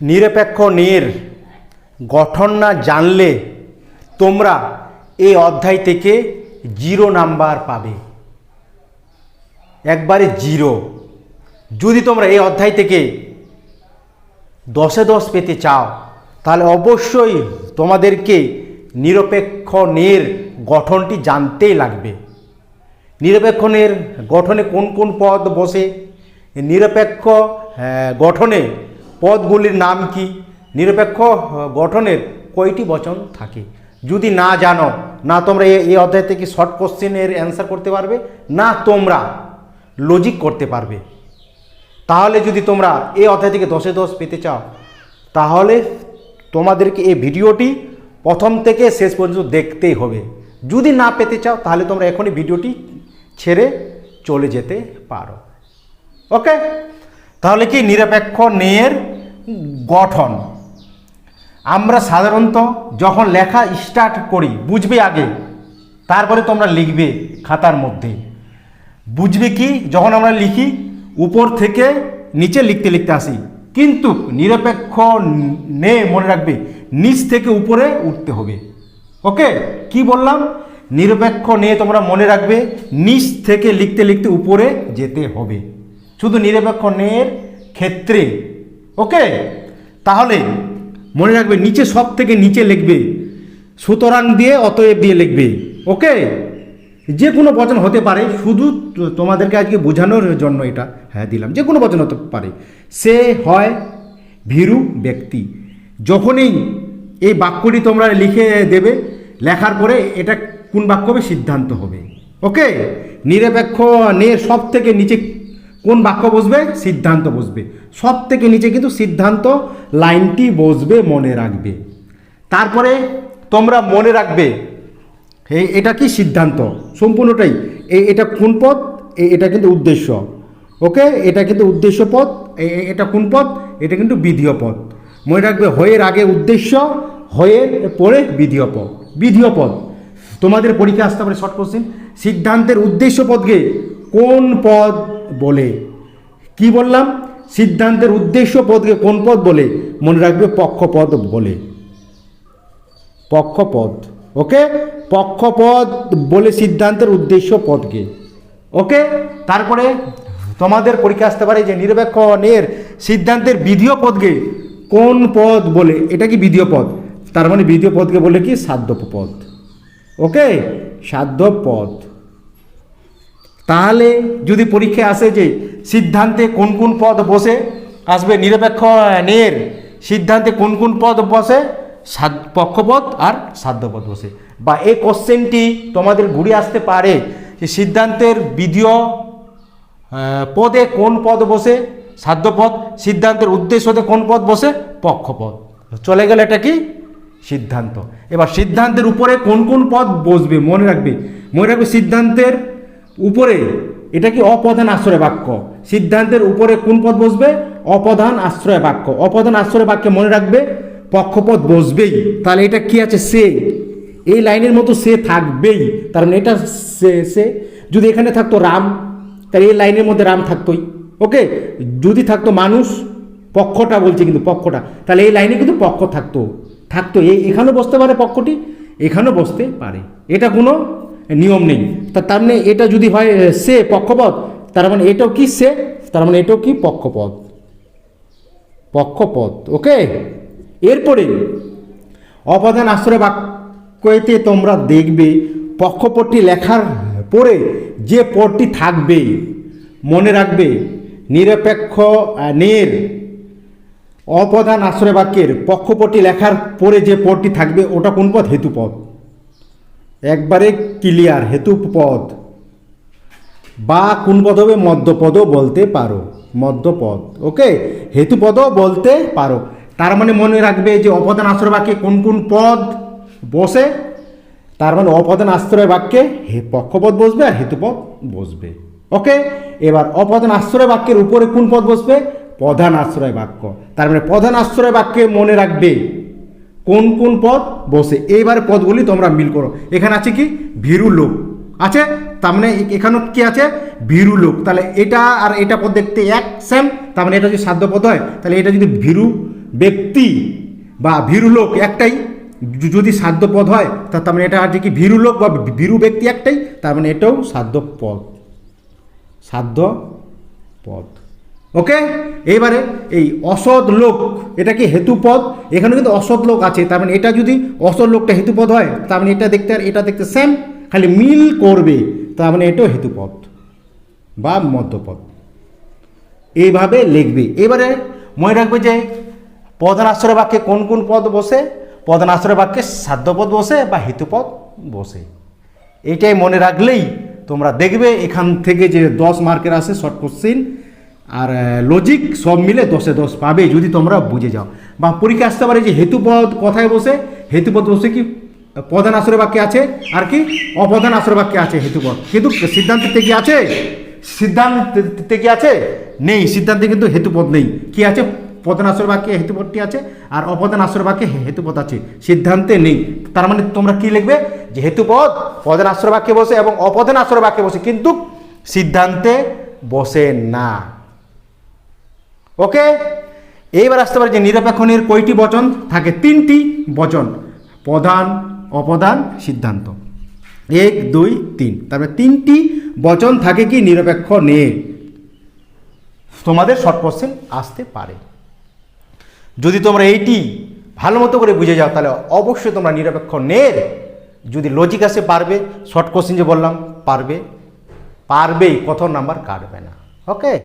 নিরপেক্ষ নের গঠন না জানলে তোমরা এই অধ্যায় থেকে 0 নাম্বার পাবে, একবারে 0। যদি তোমরা এই অধ্যায় থেকে 10-এ 10 পেতে চাও তাহলে অবশ্যই তোমাদেরকে নিরপেক্ষ নের গঠনটি জানতেই লাগবে। নিরপেক্ষ নের গঠনে কোন কোন পদ বসে, নিরপেক্ষ গঠনে পদগুলির নাম কি, নিরপেক্ষ গঠনের কয়টি বচন থাকে। যদি না জানো, না তোমরা এই অধ্যায় থেকে শর্ট কোশ্চেনের অ্যান্সার করতে পারবে, না তোমরা লজিক করতে পারবে। তাহলে যদি তোমরা এই অধ্যায় থেকে 10-এ 10 পেতে চাও তাহলে তোমাদেরকে এই ভিডিওটি প্রথম থেকে শেষ পর্যন্ত দেখতেই হবে। যদি না পেতে চাও তাহলে তোমরা এখনই ভিডিওটি ছেড়ে চলে যেতে পারো। ওকে, তাহলে কি নিরপেক্ষ নের গঠন আমরা সাধারণত যখন লেখা স্টার্ট করি বুঝবে আগে, তারপরে তোমরা লিখবে খাতার মধ্যে। বুঝবে কি যখন আমরা লিখি উপর থেকে নিচে লিখতে লিখতে আসি, কিন্তু নিরপেক্ষ নে মনে রাখবে নিচ থেকে উপরে উঠতে হবে। ওকে, কি বললাম? নিরপেক্ষ নে তোমরা মনে রাখবে নিচ থেকে লিখতে লিখতে উপরে যেতে হবে, শুধু নিরপেক্ষ নের ক্ষেত্রে। ওকে, তাহলে মনে রাখবে নিচে সব থেকে নিচে লিখবে, সুতরাং দিয়ে অতএব দিয়ে লিখবে। ওকে, যে কোনো বচন হতে পারে, শুধু তোমাদেরকে আজকে বোঝানোর জন্য এটা দিলাম। যে কোনো বচন হতে পারে। সে হয় ভীরু ব্যক্তি। যখনই এই বাক্যটি তোমরা লিখে দেবে, লেখার পরে এটা কোন বাক্য হবে সিদ্ধান্ত হবে। ওকে, নিরপেক্ষ নের সব থেকে নিচে কোন বাক্য বসবে? সিদ্ধান্ত বসবে। সব থেকে নিচে কিন্তু সিদ্ধান্ত লাইনটি বসবে, মনে রাখবে। তারপরে তোমরা মনে রাখবে এটা কি সিদ্ধান্ত সম্পূর্ণটাই। এটা কোন পদ? এটা কিন্তু উদ্দেশ্য। ওকে, এটা কিন্তু উদ্দেশ্য পদ। এটা কোন পদ? এটা কিন্তু বিধেয় পদ। মনে রাখবে হয়ের আগে উদ্দেশ্য, হয়ের পরে বিধেয় পদ। বিধেয় পদ তোমাদের পরীক্ষা আসতে পারে শর্ট কোশ্চেন। সিদ্ধান্তের উদ্দেশ্য পদকে কোন পদ বলে? কি বললাম? সিদ্ধান্তের উদ্দেশ্য পদকে কোন পদ বলে? মনে রাখবে পক্ষপদ বলে। পক্ষপদ। ওকে, পক্ষপদ বলে সিদ্ধান্তের উদ্দেশ্য পদকে। ওকে, তারপরে তোমাদের পরীক্ষা আসতে পারে যে নিরপেক্ষ নের সিদ্ধান্তের বিধেয় পদকে কোন পদ বলে? এটা কি বিধেয় পদ, তার মানে বিধেয় পদকে বলে কি সাধ্য পদ। ওকে, সাধ্য পদ। তাহলে যদি পরীক্ষায় আসে যে সিদ্ধান্তে কোন কোন পদ বসে, আসবে নিরপেক্ষ নের সিদ্ধান্তে কোন কোন পদ বসে? পক্ষপদ আর সাধ্যপদ বসে। বা এই কোশ্চেনটি তোমাদের ঘুরে আসতে পারে যে সিদ্ধান্তের বিধেয় পদে কোন পদ বসে? সাধ্যপদ। সিদ্ধান্তের উদ্দেশ্যতে কোন পদ বসে? পক্ষপদ। চলে গেল এটা কি সিদ্ধান্ত। এবার সিদ্ধান্তের উপরে কোন কোন পদ বসবে মনে রাখবে। মনে রাখবে সিদ্ধান্তের উপরে এটা কি অপ্রধান আশ্রয় বাক্য। সিদ্ধান্তের উপরে কোন পদ বসবে? অপ্রধান আশ্রয় বাক্য। অপ্রধান আশ্রয় বাক্যে মনে রাখবে পক্ষপদ বসবেই। তাহলে এটা কি আছে? সে। এই লাইনের মতো সে থাকবেই, কারণ এটা সে। যদি এখানে থাকতো রাম, তাহলে এই লাইনের মধ্যে রাম থাকতোই। ওকে, যদি থাকতো মানুষ, পক্ষটা বলছে কিন্তু পক্ষটা, তাহলে এই লাইনে কিন্তু পক্ষ থাকতো। এখানেও বসতে পারে পক্ষটি, এখানেও বসতে পারে, এটা কোনো নিয়ম নেই। তার মানে এটা যদি হয় সে পক্ষপদ, তার মানে এটাও কি সে, তার মানে এটাও কি পক্ষপদ। পক্ষপদ। ওকে, এরপরে অপ্রধান আশ্রয় বাক্যতে তোমরা দেখবে পক্ষপদটি লেখার পরে যে পদটি থাকবে মনে রাখবে নিরপেক্ষ নের অপ্রধান আশ্রয় বাক্যের পক্ষপদটি লেখার পরে যে পদটি থাকবে ওটা কোন পদ? হেতুপদ। একবারে ক্লিয়ার, হেতুপদ। বা কোন পদ হবে? মধ্যপদও বলতে পারো, মধ্যপদ। ওকে, হেতুপদও বলতে পারো। তার মানে মনে রাখবে যে অপ্রধান আশ্রয় বাক্যে কোন কোন পদ বসে, তার মানে অপ্রধান আশ্রয় বাক্যে পক্ষপদ বসবে আর হেতুপদ বসবে। ওকে, এবার অপ্রধান আশ্রয় বাক্যের উপরে কোন পদ বসবে? প্রধান আশ্রয় বাক্য। তার মানে প্রধান আশ্রয় বাক্যে মনে রাখবে কোন কোন পদ বসে। এইবারে পদগুলি তোমরা মিল করো। এখানে আছে কি? ভীরু লোক আছে, তার মানে এখানেও কি আছে? ভীরু লোক। তাহলে এটা আর এটা পদ দেখতে এক সেম, তার মানে এটা যদি সাধ্য পদ হয় তাহলে এটা যদি ভীরু ব্যক্তি বা ভীরু লোক একটাই, যদি সাধ্য পদ হয় তার মানে এটা আছে কি ভীরু লোক বা ভীরু ব্যক্তি একটাই, তার মানে এটাও সাধ্য পদ, সাধ্য পদ। ওকে, এইবারে এই অসৎ লোক, এটা কি হেতুপদ, এখানে কিন্তু অসৎ লোক আছে, তার মানে এটা যদি অসৎ লোকটা হেতুপদ হয় তার মানে এটা দেখতে আর এটা দেখতে সেম, খালি মিল করবে, তার মানে এটাও হেতুপদ বা মধ্যপদ। এইভাবে লিখবে। এবারে মনে রাখবে যে প্রধান আশ্রয় বাক্যে কোন কোন পদ বসে, প্রধান আশ্রয় বাক্যে সাধ্যপদ বসে বা হেতুপদ বসে। এইটাই মনে রাখলেই তোমরা দেখবে এখান থেকে যে 10 মার্কের আসে শর্ট কোশ্চিন আর লজিক সব মিলে 10-এ 10 পাবে যদি তোমরা বুঝে যাও। বা পরীক্ষা আসতে পারে যে হেতুপদ কোথায় বসে, হেতুপদ বসে কি প্রধান আশ্রয় বাক্যে আছে আর কি অপ্রধান আশ্রয় বাক্যে আছে হেতুপদ, কিন্তু সিদ্ধান্তে কি আছে, সিদ্ধান্তে কি আছে, নেই, সিদ্ধান্তে কিন্তু হেতুপদ নেই। কি আছে, প্রধান আশ্রয় বাক্যে হেতুপদটি আছে আর অপ্রধান আশ্রয় বাক্যে হেতুপদ আছে, সিদ্ধান্তে নেই। তার মানে তোমরা কি লিখবে যে হেতুপদ প্রধান আশ্রয় বাক্যে বসে এবং অপ্রধান আশ্রয় বাক্যে বসে, কিন্তু সিদ্ধান্তে বসে না। ওকে, এইবার আসতে পারে যে নিরপেক্ষণের কয়টি বচন থাকে, 3টি বচন, প্রধান, অপ্রধান, সিদ্ধান্ত, 1 2 3, তারপরে 3টি বচন থাকে কি নিরপেক্ষ নে, তোমাদের শর্ট কোশ্চেন আসতে পারে। যদি তোমরা এইটি ভালো মতো করে বুঝে যাও তাহলে অবশ্যই তোমরা নিরপেক্ষ নের যদি লজিক আসে পারবে, শর্ট কোশ্চেন যে বললাম পারবে, পারবেই, কত নাম্বার কাটবে না। ওকে।